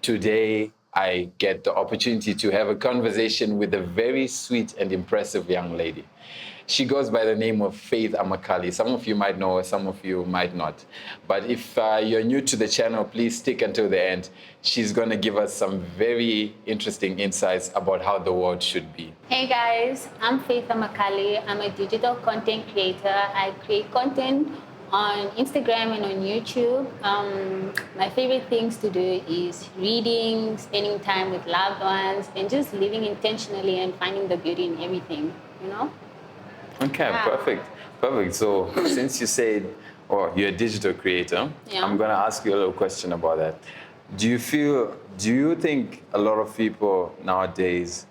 Today, I get the opportunity to have a conversation with a very sweet and impressive young lady. She goes by the name of Faith Amakali. Some of you might know her, some of you might not. But if you're new to the channel, please stick until the end. She's going to give us some very interesting insights about how the world should be. Hey guys, I'm Faith Amakali. I'm a digital content creator. I create content on Instagram and on YouTube. My favorite things to do is reading, spending time with loved ones, and just living intentionally and finding the beauty in everything, you know? Okay, yeah. Perfect. So since you said, you're a digital creator, yeah. I'm going to ask you a little question about that. Do you think a lot of people nowadays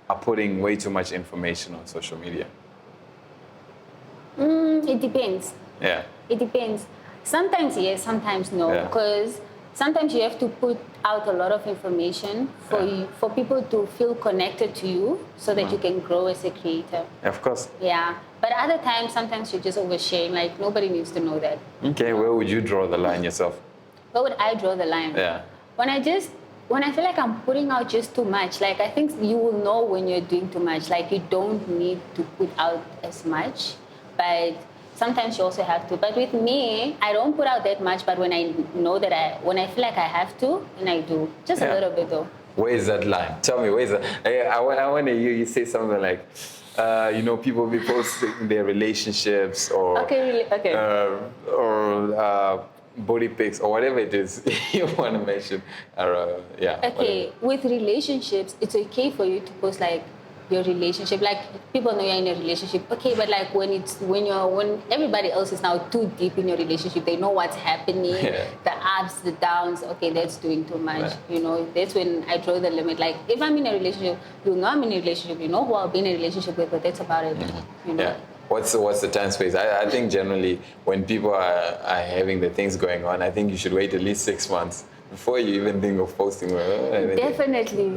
are putting way too much information on social media? It depends. Yeah. It depends. Sometimes yes, sometimes no. Because sometimes you have to put out a lot of information for people to feel connected to you so that you can grow as a creator. Of course. Yeah. But other times, sometimes you're just oversharing. Like, nobody needs to know that. Okay, where would you draw the line yourself? Where would I draw the line? Yeah. When I feel like I'm putting out just too much, like I think you will know when you're doing too much. Like you don't need to put out as much, but sometimes you also have to. But with me, I don't put out that much, but when I know that when I feel like I have to, then I do. Just a little bit though. Where is that line? Tell me, where is that? I want to hear you say something like, people be posting their relationships or body pics or whatever it is you want to mention. Okay, with relationships, it's okay for you to post like your relationship, like people know you're in a relationship. Okay, but like when everybody else is now too deep in your relationship, they know what's happening, the ups, the downs. Okay, that's doing too much. You know, that's when I draw the limit. Like if I'm in a relationship, you know I'm in a relationship. You know who I'll be in a relationship with, but that's about it. You know? Yeah. What's the time space? I think generally when people are having the things going on, I think you should wait at least 6 months before you even think of posting. Definitely.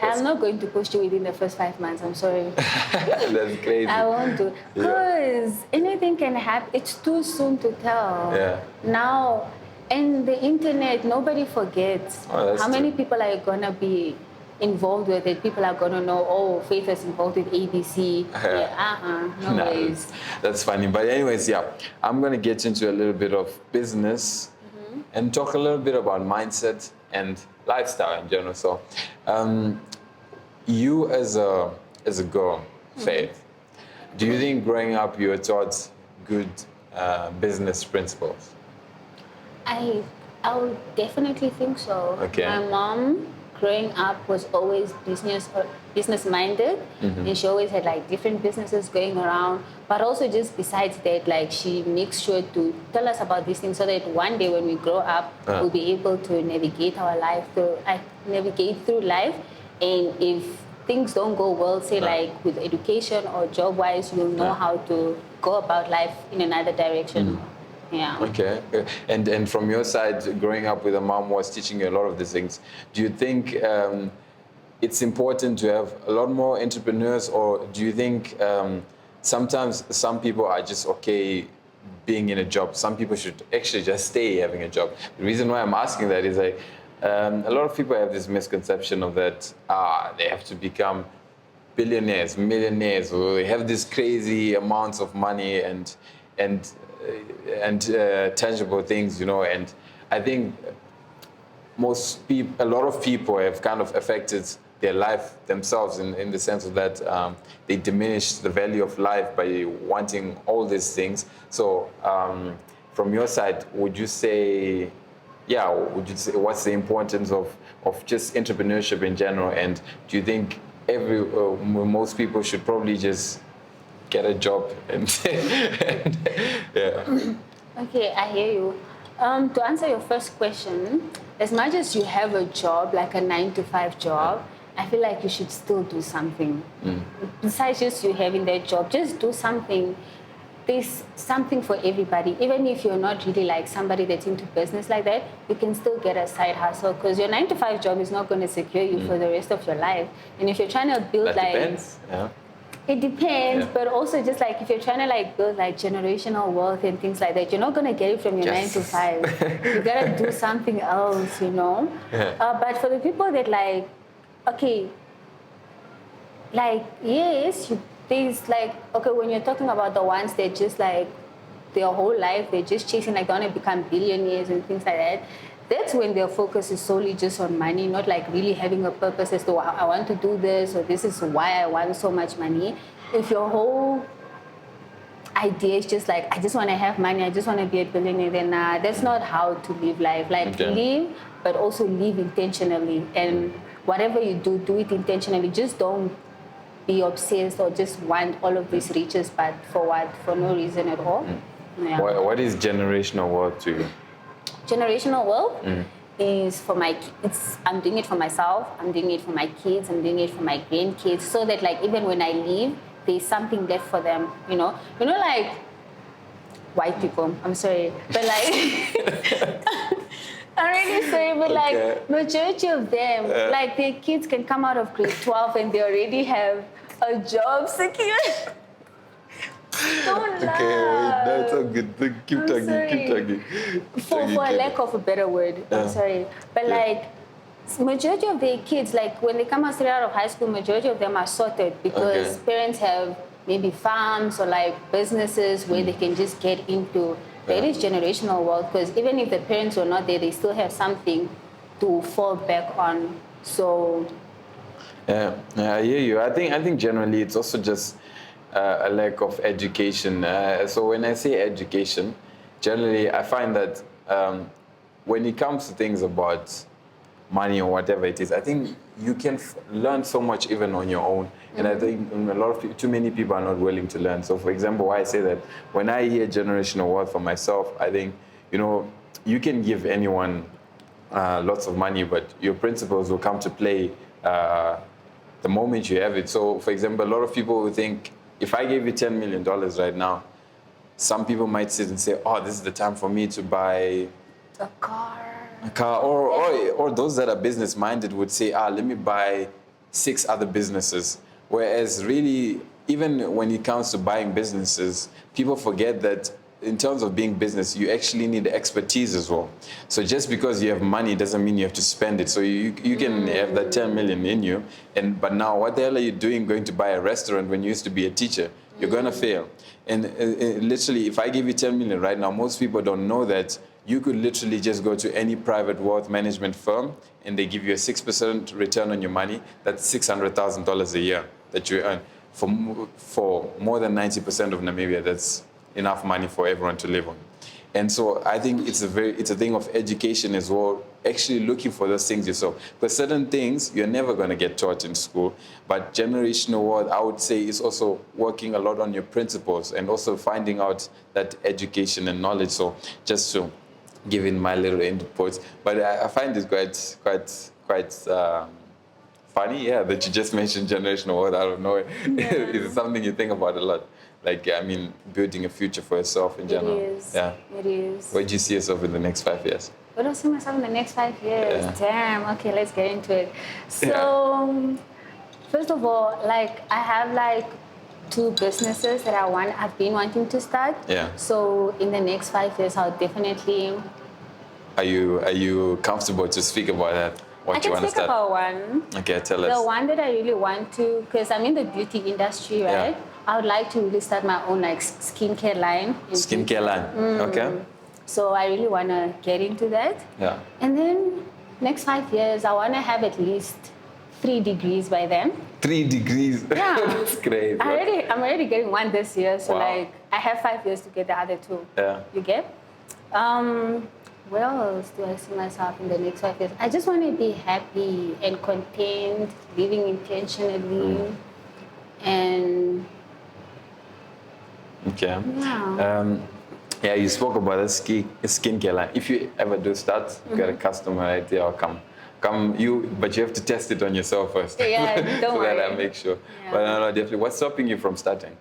I'm not going to post you within the first 5 months. I'm sorry. That's crazy. I won't do. Because anything can happen. It's too soon to tell. Yeah. Now, and the internet, nobody forgets. How many people are going to be involved with it? People are going to know, Faith is involved with ABC. No ways. That's funny. But anyways, I'm going to get into a little bit of business and talk a little bit about mindset and lifestyle in general. So, you as a girl, Faith, do you think growing up you were taught good business principles? I would definitely think so. Okay. My mom, growing up, was always business minded, and she always had like different businesses going around. But also just besides that, like she makes sure to tell us about these things so that one day when we grow up, we'll be able to navigate our life through life. And if things don't go well, say like with education or job wise, you'll know how to go about life in another direction. Yeah. Okay. And from your side, growing up with a mom who was teaching you a lot of these things, do you think it's important to have a lot more entrepreneurs, or do you think sometimes some people are just okay being in a job? Some people should actually just stay having a job. The reason why I'm asking that is like a lot of people have this misconception of that they have to become billionaires, millionaires, or they have these crazy amounts of money and tangible things, and I think a lot of people have kind of affected their life themselves in the sense of that they diminish the value of life by wanting all these things. So from your side, would you say what's the importance of just entrepreneurship in general, and do you think most people should probably just get a job and Okay, I hear you. To answer your first question, as much as you have a job, like a 9-to-5 job, I feel like you should still do something. Besides just you having that job, just do something. There's something for everybody. Even if you're not really like somebody that's into business like that, you can still get a side hustle, because your 9-to-5 job is not going to secure you for the rest of your life. And if you're trying to build that depends. Yeah. It depends, Yeah. but also just like if you're trying to like build like generational wealth and things like that, you're not gonna get it from your Yes. 9 to 5. You gotta do something else, you know. Yeah. But for the people that like, okay, like yes, there's like okay when you're talking about the ones that just like their whole life they're just chasing like they want to become billionaires and things like that. That's when their focus is solely just on money, not like really having a purpose as to I want to do this or this is why I want so much money. If your whole idea is just like I just want to have money, I just want to be a billionaire, then that's not how to live life. Like Okay. live, but also live intentionally. And whatever you do, do it intentionally. Just don't be obsessed or just want all of these riches, but for what? For no reason at all. Yeah. What is generational wealth to you? Generational wealth is for I'm doing it for myself, I'm doing it for my kids, I'm doing it for my grandkids, so that like even when I leave, there's something left for them, you know like white people, I'm sorry, but like I'm really sorry, but Okay. like majority of them, like their kids can come out of grade 12 and they already have a job secured. Don't laugh. Okay, wait, no, it's all good. Keep I'm talking, sorry. keep talking. For a lack of a better word, I'm sorry. But like, majority of the kids, like when they come out straight out of high school, majority of them are sorted because parents have maybe farms or like businesses where they can just get into. That is generational wealth because even if the parents were not there, they still have something to fall back on. So Yeah, I hear you. I think generally it's also just a lack of education. So when I say education, generally I find that when it comes to things about money or whatever it is, I think you can learn so much even on your own. And I think a lot of people, too many people are not willing to learn. So for example, why I say that, when I hear generational wealth for myself, I think, you can give anyone lots of money, but your principles will come to play the moment you have it. So for example, a lot of people will think, if I gave you $10 million right now, some people might sit and say, oh, this is the time for me to buy a car. Or those that are business minded would say, let me buy 6 other businesses. Whereas really, even when it comes to buying businesses, people forget that in terms of being business, you actually need expertise as well. So just because you have money doesn't mean you have to spend it. So you can have that 10 million in you, but now what the hell are you doing going to buy a restaurant when you used to be a teacher? You're going to fail. And literally, if I give you 10 million right now, most people don't know that you could literally just go to any private wealth management firm and they give you a 6% return on your money. That's $600,000 a year that you earn. For more than 90% of Namibia, that's enough money for everyone to live on. And so I think it's a thing of education as well, actually looking for those things yourself. Because certain things you're never going to get taught in school, but generational wealth, I would say, is also working a lot on your principles and also finding out that education and knowledge. So just to give in my little inputs, but I find it quite funny, that you just mentioned generational wealth. I don't know, it's something you think about a lot. Like, I mean, building a future for yourself in general. It is. Yeah. It is. Where do you see yourself in the next 5 years? Where do I see myself in the next 5 years? Yeah. Damn. Okay, let's get into it. So, first of all, like I have like 2 businesses that I've been wanting to start. Yeah. So in the next 5 years, I'll definitely. Are you comfortable to speak about that? What you want to I can speak start? about one. Okay, tell us. The one that I really want to, because I'm in the beauty industry, right? Yeah. I would like to really start my own like skincare line. Skincare line. Okay. So I really want to get into that. Yeah. And then next 5 years, I want to have at least 3 degrees by then. 3 degrees. Yeah. That's great. I'm already getting 1 this year, so Wow. like I have 5 years to get the other 2. Yeah. You get? Where else do I see myself in the next 5 years? I just want to be happy and content, living intentionally, and Okay. yeah. You spoke about a skincare line. If you ever do start, you got a customer idea, or but you have to test it on yourself first. Yeah, don't so worry. that I make sure. Yeah. But no, definitely. What's stopping you from starting?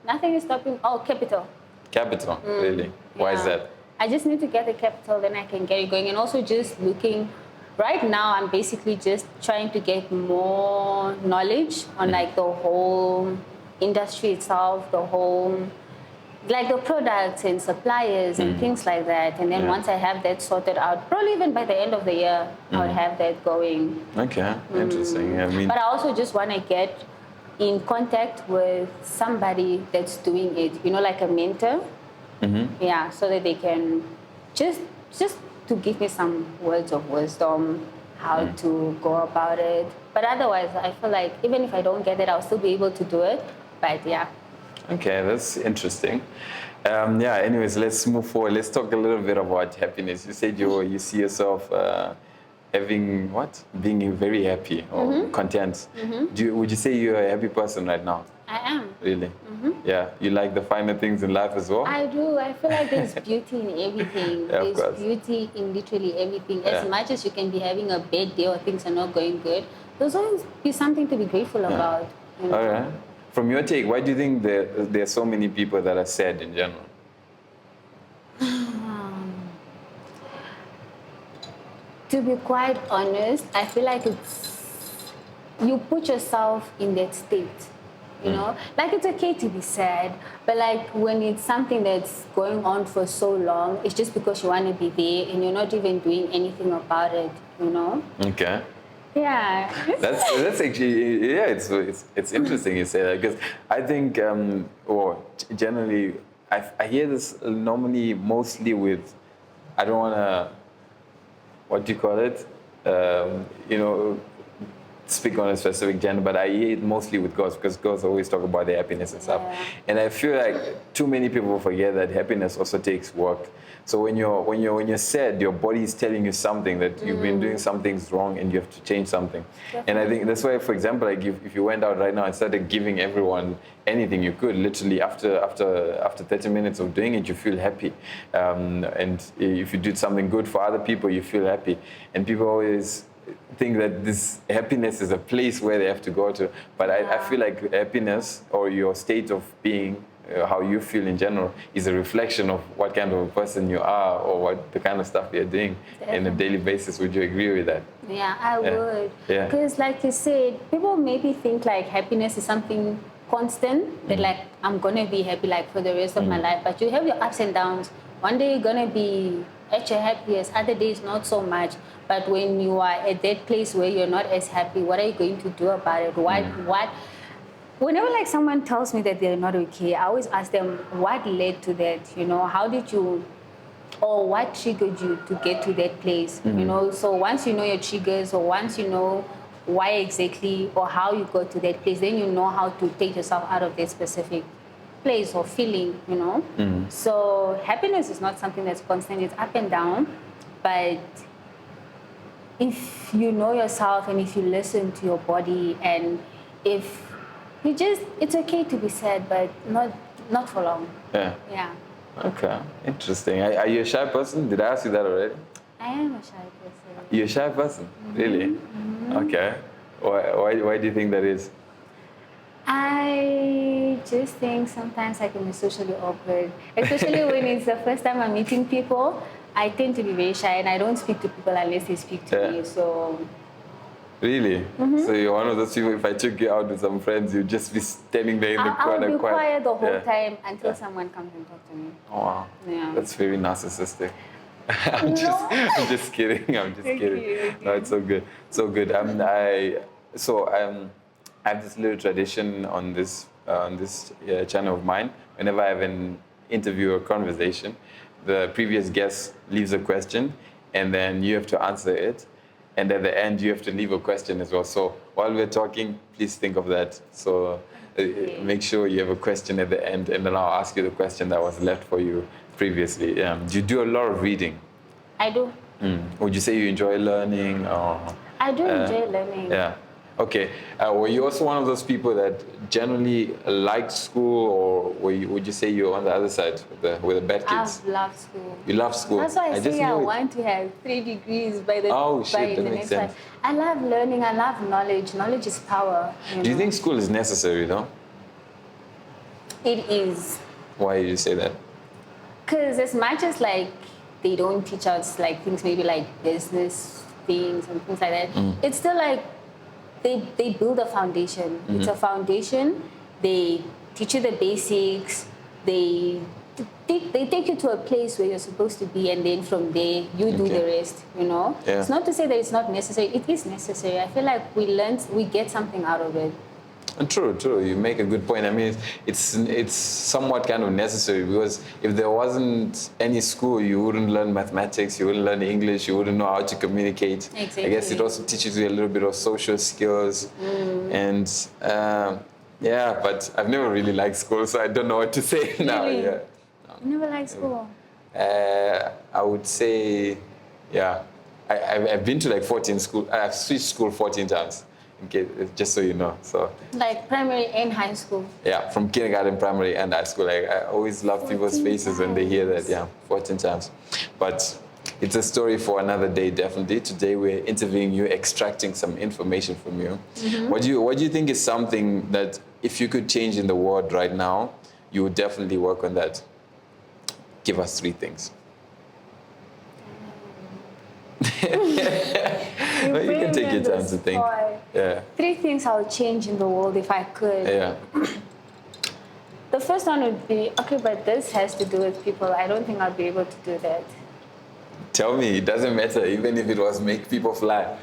Nothing is stopping. Oh, capital. Capital, really? Why is Yeah. that? I just need to get the capital, then I can get it going. And also just looking, right now I'm basically just trying to get more knowledge on like the whole industry itself, the whole, like the products and suppliers and things like that. And then once I have that sorted out, probably even by the end of the year, I would have that going. Okay, interesting. I mean, But I also just want to get in contact with somebody that's doing it, you know, like a mentor. Yeah, so that they can just to give me some words of wisdom, how to go about it. But otherwise, I feel like even if I don't get it, I'll still be able to do it. But yeah. okay, that's interesting. Yeah, anyways, let's move forward. Let's talk a little bit about happiness. You said you see yourself having what? Being very happy or content. Would you say you're a happy person right now? I am. Really? Yeah. You like the finer things in life as well? I do. I feel like there's beauty in everything. Yeah, of There's course. beauty in literally everything. Yeah. As much as you can be having a bad day or things are not going good, there's always be something to be grateful about. You know? All right. From your take, why do you think there are so many people that are sad in general? To be quite honest, I feel like you put yourself in that state. You know, like it's okay to be sad, but like when it's something that's going on for so long, it's just because you want to be there and you're not even doing anything about it. You know? Okay. Yeah. That's actually, yeah, it's interesting you say that, because I think, or generally, I hear this normally mostly with, I don't want to, what do you call it? You know, speak on a specific gender, but I hear it mostly with girls, because girls always talk about their happiness and stuff. Yeah. And I feel like too many people forget that happiness also takes work. So when you're sad, your body is telling you something, that you've been doing some things wrong and you have to change something. Definitely. And I think that's why, for example, like if you went out right now and started giving everyone anything you could, literally after 30 minutes of doing it, you feel happy. And if you did something good for other people, you feel happy. And people always think that this happiness is a place where they have to go to. But I feel like happiness, or your state of being, how you feel in general, is a reflection of what kind of a person you are, or what the kind of stuff you're doing on a daily basis. Would you agree with that? Yeah, I would. Yeah. Because like you said, people maybe think like happiness is something constant, that like I'm gonna be happy like for the rest of my life. But you have your ups and downs. One day you're gonna be at your happiest, other days not so much. But when you are at that place where you're not as happy, what are you going to do about it? What whenever like someone tells me that they're not okay, I always ask them what led to that, you know, how did you, or what triggered you to get to that place, you know. So once you know your triggers, or once you know why exactly or how you got to that place, then you know how to take yourself out of that specific place or feeling, you know. So happiness is not something that's constant, it's up and down. But if you know yourself and if you listen to your body, and if you just, it's okay to be sad, but not for long. Yeah. Yeah. Okay. Interesting. Are you a shy person? Did I ask you that already? I am a shy person. You're a shy person? Really? Okay. Why do you think that is? I just think sometimes I can be socially awkward, especially when it's the first time I'm meeting people. I tend to be very shy, and I don't speak to people unless they speak to me. So. Really? So you're one of those people, if I took you out with some friends, you'd just be standing there in the corner I'll be quiet the whole Yeah. time until someone comes and talks to me. Oh, wow. Yeah. That's very narcissistic. I'm just kidding. I'm just kidding. you. No, it's so good. So good. I have this little tradition on this channel of mine. Whenever I have an interview or conversation, the previous guest leaves a question, and then you have to answer it. And at the end, you have to leave a question as well. So while we're talking, please think of that. So make sure you have a question at the end, and then I'll ask you the question that was left for you previously. Do you do a lot of reading? I do. Would you say you enjoy learning? Or, I do enjoy learning. Yeah. Okay. Were you also one of those people that generally liked school, or would you say you're on the other side with the bad kids? I've loved school. You love school. That's why I just say I knew it. want to have 3 degrees by the That the makes next sense. time. I love learning. I love knowledge. Knowledge is power. Do you think school is necessary, though? It is? Why do you say that? Because as much as like they don't teach us like things maybe like business things and things like that, it's still like they build a foundation. It's a foundation They teach you the basics. They take you to a place where you're supposed to be, and then from there you do the rest. Yeah. It's not to say that it's not necessary. It is necessary. I feel like we get something out of it. True. You make a good point. I mean, it's somewhat kind of necessary, because if there wasn't any school, you wouldn't learn mathematics, you wouldn't learn English, you wouldn't know how to communicate. Exactly. I guess it also teaches you a little bit of social skills. And but I've never really liked school, so I don't know what to say now. Really? Yeah. You never liked school? I would say, I've been to like 14 schools. I've switched school 14 times. Okay, just so you know. So like primary and high school. Yeah, from kindergarten, primary, and high school. Like, I always love people's faces when they hear that. Yeah, 14 times. But it's a story for another day, definitely. Today we're interviewing you, extracting some information from you. Mm-hmm. What do you think is something that if you could change in the world right now, you would definitely work on that? Give us 3 things. No, you can take your time to think. Yeah. 3 things I would change in the world if I could. Yeah. The first one would be, okay, but this has to do with people. I don't think I'll be able to do that. Tell me, it doesn't matter, even if it was make people fly.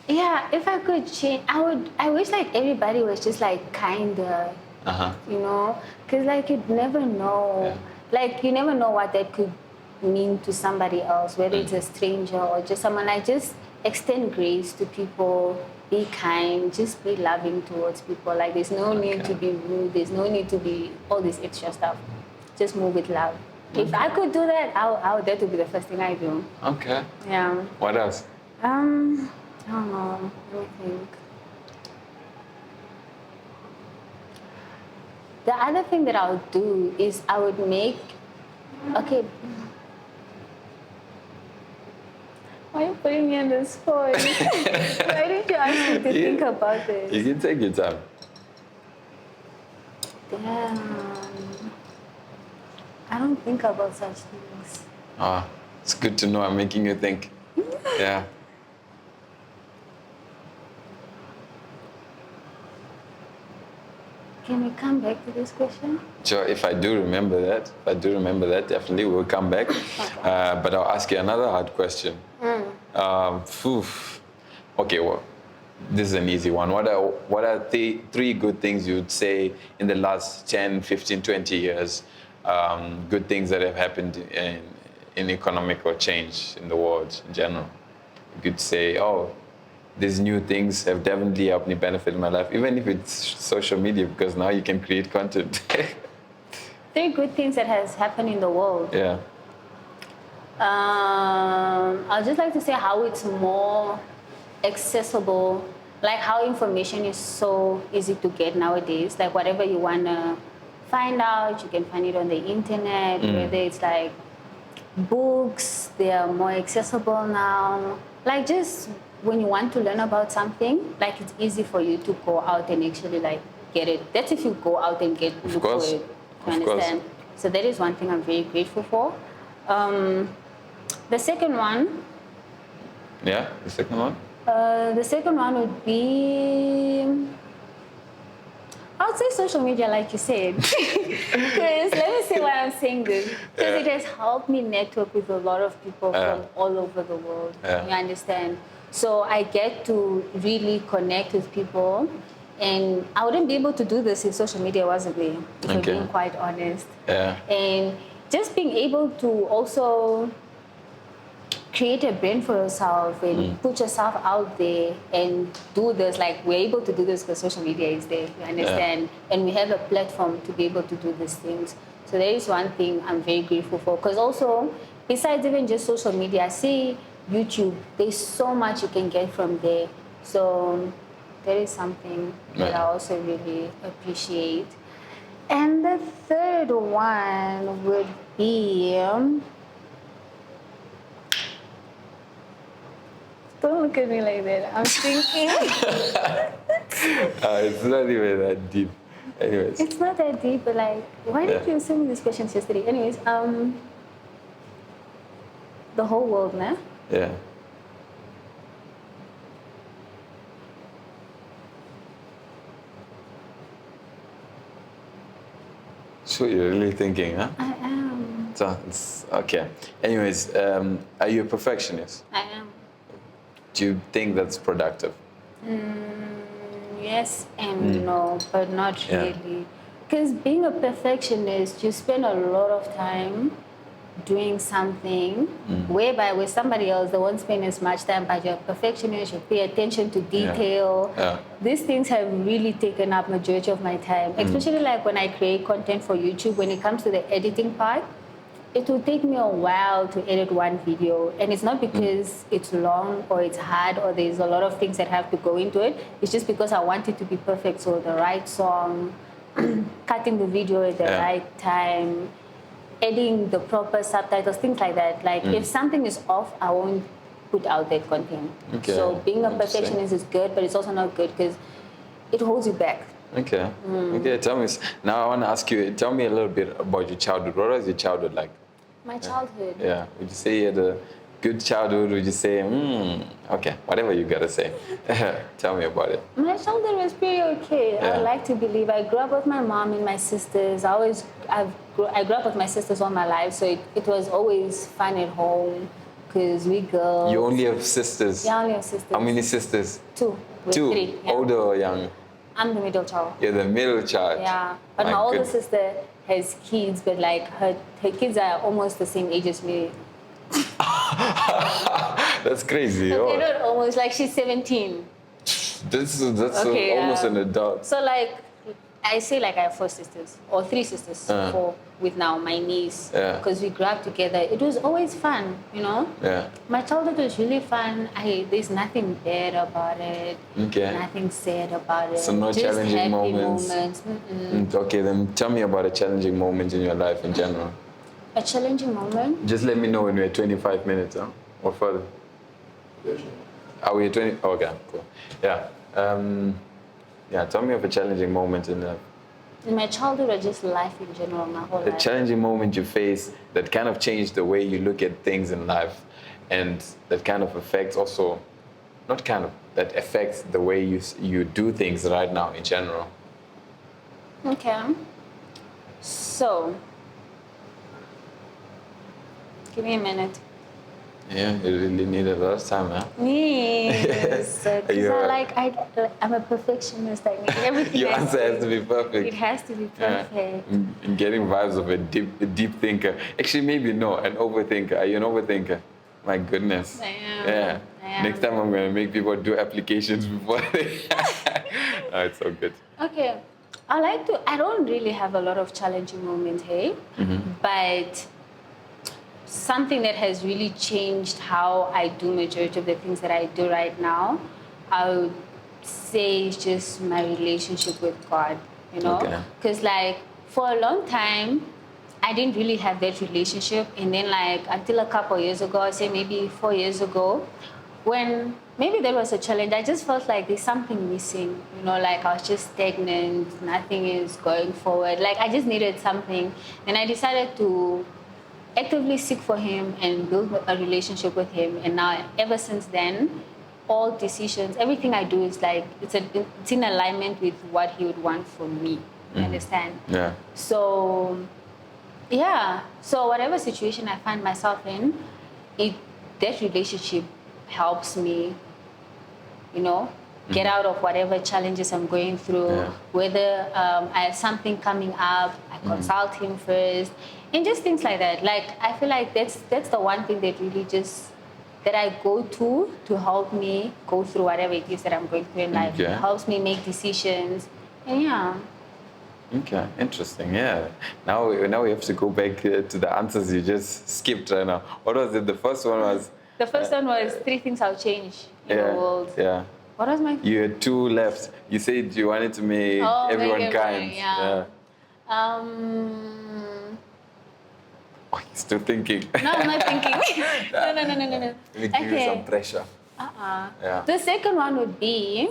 Yeah, if I could change, I wish like everybody was just like kinder, because like you'd never know, like you never know what that could mean to somebody else, whether it's a stranger or just someone. Like, just extend grace to people, be kind, just be loving towards people. Like, there's no need to be rude, there's no need to be all this extra stuff. Just move with love. If I could do that, that would be the first thing I do. Okay. Yeah. What else? I don't know. Let me think. The other thing that I would do is I would make, okay. Why are you putting me on the spot? Why didn't you ask me to think about this? You can take your time. Damn. I don't think about such things. It's good to know I'm making you think. Yeah. Can we come back to this question? Sure, if I do remember that, definitely we'll come back. But I'll ask you another hard question. Okay, well, this is an easy one. What are the 3 good things you'd say in the last 10, 15, 20 years? Good things that have happened in economical change in the world in general. You could say, these new things have definitely helped me benefit my life, even if it's social media, because now you can create content. 3 good things that has happened in the world. Yeah. I'd just like to say how it's more accessible, like how information is so easy to get nowadays. Like, whatever you want to find out, you can find it on the internet, whether it's like books, they are more accessible now. Like, just when you want to learn about something, like, it's easy for you to go out and actually like get it. That's if you go out and look for it. You understand? So that is one thing I'm very grateful for. The second one. Yeah, the second one? The second one would be, I would say social media, like you said. Because let me say why I'm saying this. Because it has helped me network with a lot of people from all over the world. You understand? So I get to really connect with people. And I wouldn't be able to do this if social media wasn't there, if I'm being quite honest. Yeah. And just being able to also create a brand for yourself and put yourself out there and do this. Like, we're able to do this because social media is there, you understand? And we have a platform to be able to do these things. So there is one thing I'm very grateful for. Because also, besides even just social media, I see YouTube, there's so much you can get from there. So that is something that I also really appreciate. And the third one would be, don't look at me like that. I'm thinking. It's not even that deep. Anyways. It's not that deep, but like, why did you send me these questions yesterday? Anyways, the whole world, nah? Yeah. Sure, you're really thinking, huh? I am. So it's okay. Anyways, are you a perfectionist? I am. Do you think that's productive? Yes and no, but not Yeah. really. Because being a perfectionist, you spend a lot of time doing something whereby with somebody else they won't spend as much time, but you're a perfectionist, you pay attention to detail. Yeah. These things have really taken up majority of my time, especially like when I create content for YouTube. When it comes to the editing part, it will take me a while to edit one video, and it's not because it's long or it's hard or there's a lot of things that have to go into it. It's just because I want it to be perfect. So the right song, cutting the video at the right time, adding the proper subtitles, things like that. Like if something is off, I won't put out that content. Okay. So being a Interesting. perfectionist is good, but it's also not good because it holds you back. Okay. Okay. Tell me. Now I want to ask you. Tell me a little bit about your childhood. What was your childhood like? My childhood. Yeah. Would you say you had a good childhood? Would you say, okay, whatever you gotta say. Tell me about it. My childhood was pretty okay. I Yeah. would like to believe. I grew up with my mom and my sisters. I grew up with my sisters all my life, so it was always fun at home because we girls. You only have sisters. Yeah, I only have sisters. How many sisters? Two. We're Two. Three. Yeah. Older or young? I'm the middle child. You're the middle child. Yeah, but My my older good- sister has kids, but like her kids are almost the same age as me. That's crazy. Okay, Oh, not almost. Like she's 17. that's Okay, almost an adult. So like, I say like I have 4 sisters or 3 sisters, 4 with now my niece. Yeah. Because we grew up together. It was always fun, you know. Yeah. My childhood was really fun. There's nothing bad about it. Okay. Nothing sad about it. So no Just challenging happy moments. Okay, then tell me about a challenging moment in your life in general. A challenging moment. Just let me know when we're 25 minutes, huh? Or further. Are we at 20? Okay, cool. Yeah. Yeah, tell me of a challenging moment in life. In my childhood or just life in general, my whole A life. challenging moment you face that kind of changed the way you look at things in life, and that kind of affects also, not kind of, that affects the way you do things right now in general. Okay. So, give me a minute. Yeah, you really need a lot of time, huh? Yes. Because Yeah. I'm a perfectionist. I need everything. Your I answer say. has to be perfect. It has to be Yeah. perfect. And getting vibes of a deep thinker. Actually, maybe no, an overthinker. Are you an overthinker? My goodness. I am. Yeah. I am. Next time I'm gonna make people do applications before they. Oh, it's so good. Okay. I don't really have a lot of challenging moments, hey? But something that has really changed how I do majority of the things that I do right now, I would say is just my relationship with God, you know? Okay. Because like for a long time, I didn't really have that relationship. And then like until a couple years ago, I say maybe 4 years ago, when maybe there was a challenge, I just felt like there's something missing, you know, like I was just stagnant, nothing is going forward. Like I just needed something. And I decided to actively seek for him and build a relationship with him. And now ever since then, all decisions, everything I do is like, it's in alignment with what he would want from me. You understand? Yeah. So, yeah. So whatever situation I find myself in, that relationship helps me, you know, get out of whatever challenges I'm going through. Yeah. Whether I have something coming up, I consult him first, and just things like that. Like I feel like that's the one thing that really that I go to help me go through whatever it is that I'm going through in life. Okay. It helps me make decisions, and yeah. Okay, interesting. Yeah. Now we have to go back to the answers you just skipped right now. What was it? The first one was. The first one was 3 things I'll change in the world. Yeah. What was my? You had 2 left. You said you wanted to make everyone make kind. yeah. Oh, you're still thinking. No, I'm not thinking. No. Let me give you some pressure. Yeah. The second one would be,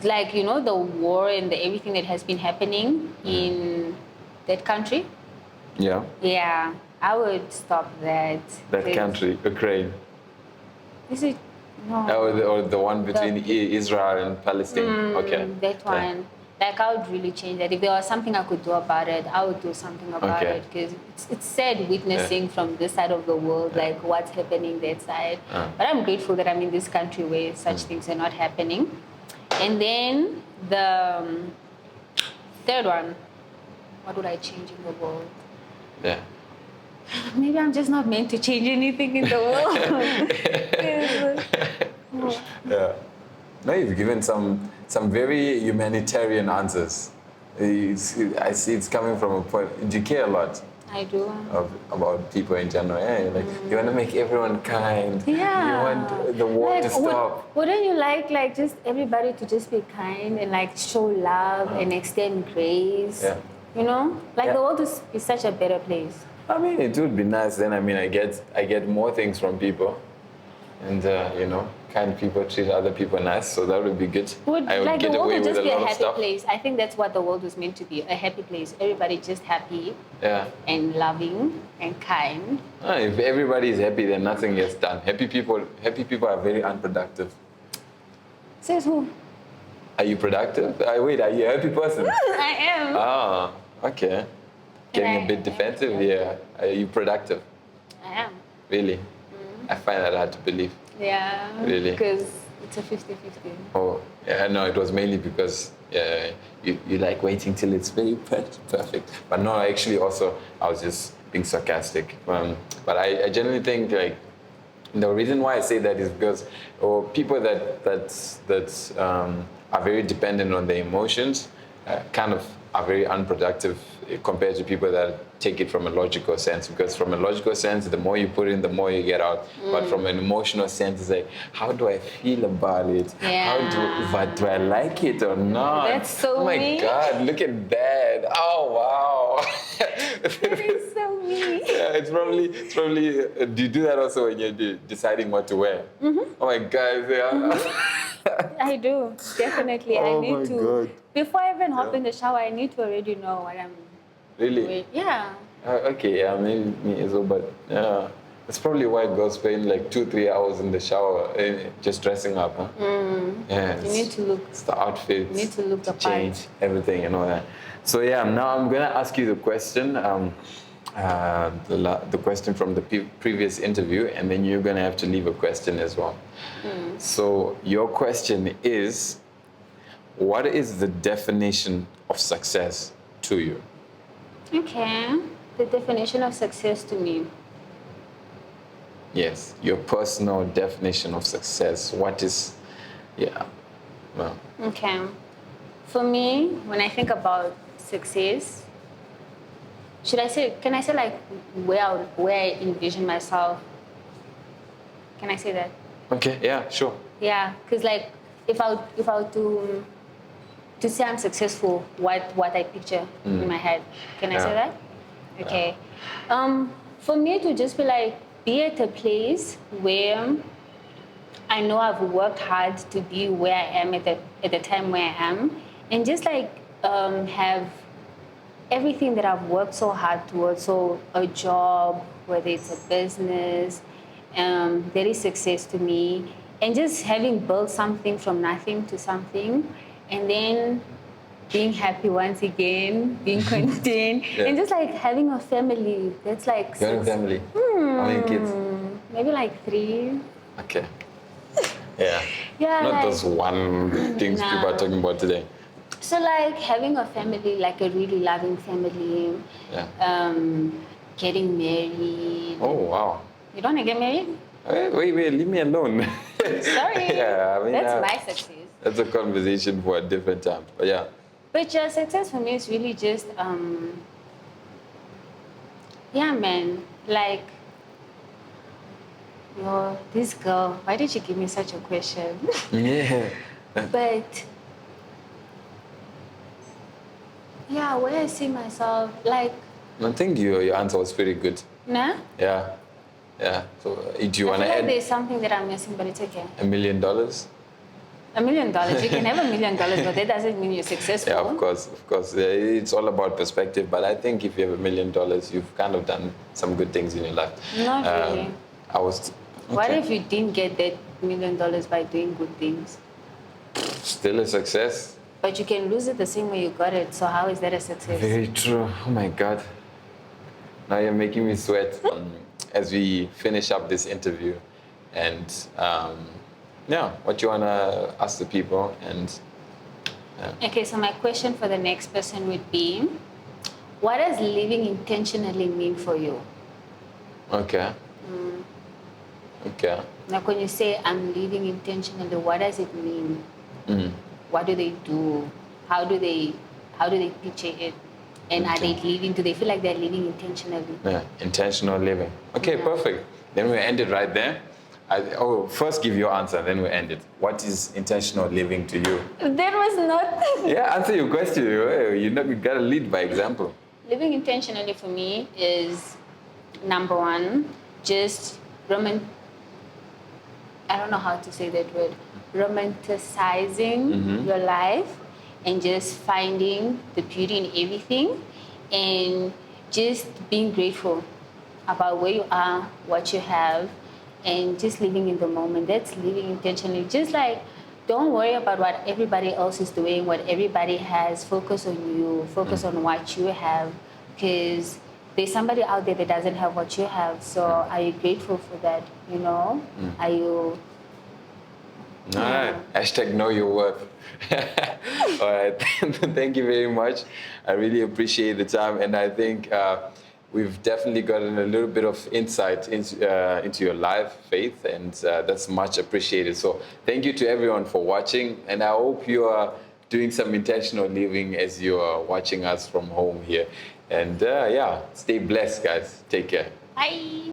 like, you know, the war and everything that has been happening in that country. Yeah. Yeah, I would stop that. That Please. country, Ukraine. Is it? No. Or the one between Israel and Palestine. Okay. That one. Like, I would really change that. If there was something I could do about it, I would do something about Okay. it. Because it's sad witnessing from this side of the world, like what's happening that side. But I'm grateful that I'm in this country where such things are not happening. And then the third one, what would I change in the world? Yeah. Maybe I'm just not meant to change anything in the world. Yeah. No, you've given some very humanitarian answers. I see it's coming from a point. Do you care a lot I do. about people in general? Yeah, like you want to make everyone kind. Yeah. You want the war to stop. Wouldn't you like just everybody to just be kind and like show love and extend grace? Yeah. You know, like Yeah. the world is such a better place. I mean, it would be nice. Then I get more things from people, and kind people treat other people nice. So that would be good. I would Like get the world away would with just a be a lot of happy stuff. place. I think that's what the world was meant to be, a happy place. Everybody just happy Yeah. and loving and kind. If everybody is happy, then nothing gets done. Happy people are very unproductive. Says who? Are you productive? Wait, are you a happy person? I am. Ah, okay. Getting a I bit am defensive. productive. Yeah. Are you productive? I am. Really? I find that hard to believe. Yeah. Really? Because it's a 50-50. Oh, yeah, no, it was mainly because you like waiting till it's very perfect. But no, actually also, I was just being sarcastic. But I generally think, like, the reason why I say that is because people that are very dependent on their emotions kind of are very unproductive compared to people that take it from a logical sense. Because from a logical sense, the more you put in, the more you get out. But from an emotional sense, it's like, how do I feel about it? Yeah. Do I like it or not? That's so Oh my me. God, look at that. Oh, wow. That is so me. Yeah, it's probably. Do you do that also when you're deciding what to wear? Oh my God! Yeah. I do, definitely. I Oh need my to. God. Before I even hop Yeah. in the shower, I need to already know what I'm Really? doing. Yeah. Okay. Yeah. Maybe me as well. But yeah, that's probably why girls spend like 2-3 hours in the shower just dressing up. Huh? Yeah. You need to look. It's the outfits. You need to look the part. change everything and all that. So yeah, now I'm gonna ask you the question. The question from the previous interview, and then you're gonna have to leave a question as well. So your question is, what is the definition of success to you? Okay. The definition of success to me. Yes, your personal definition of success. What is, yeah, well, Okay. For me, when I think about success, can I say like where I envision myself? Can I say that? okay, yeah, sure. Yeah, because like if I were to say I'm successful, what I picture in my head, can I say Yeah. that? Okay. For me to just be at a place where I know I've worked hard to be where I am at the time where I am, and just have everything that I've worked so hard towards. So a job, whether it's a business, that is success to me. And just having built something from nothing to something, and then being happy once again, being content, Yeah. and just having a family. That's like Your own family. How many kids? maybe 3. Okay. Yeah. Yeah, Not those one things Nah. people are talking about today. So having a family, like a really loving family, Yeah. getting married. Oh wow. You don't want to get married? Wait, leave me alone. Sorry. Yeah, I mean, That's my success. That's a conversation for a different time. But yeah. But your success for me is really just, yeah, man. This girl, why did she give me such a question? Yeah. But, yeah, where I see myself, I think your answer was pretty good. nah? Yeah. Yeah. So do you I want feel to like add there's something that I'm missing, but it's okay. $1 million? $1 million. You can have $1 million, but that doesn't mean you're successful. Yeah, of course. Yeah, it's all about perspective. But I think if you have $1 million, you've kind of done some good things in your life. Not really. I was. What okay. if you didn't get that $1 million by doing good things? Still a success? but you can lose it the same way you got it. So how is that a success? Very true. Oh my God. Now you're making me sweat as we finish up this interview. And yeah, what you want to ask the people? And Okay, so my question for the next person would be, what does living intentionally mean for you? Okay. Okay. Like when you say I'm living intentionally, what does it mean? What do they do? How do they picture it? And are they living? Do they feel like they're living intentionally? Yeah, intentional living. Okay, Yeah. perfect. Then we end it right there. First give your answer, then we end it. What is intentional living to you? That was not. Yeah, answer your question. You gotta lead by example. Living intentionally for me is number one, just I don't know how to say that word, romanticizing your life and just finding the beauty in everything and just being grateful about where you are, what you have, and just living in the moment. That's living intentionally. Just like, don't worry about what everybody else is doing, what everybody has. Focus on you, focus on what you have, because there's somebody out there that doesn't have what you have. So are you grateful for that? You know? Are you... All right. Hashtag know your worth. All right. Thank you very much. I really appreciate the time. And I think we've definitely gotten a little bit of insight into your life, Faith, and that's much appreciated. So thank you to everyone for watching. And I hope you are doing some intentional living as you are watching us from home here. And yeah, stay blessed, guys. Take care. Bye.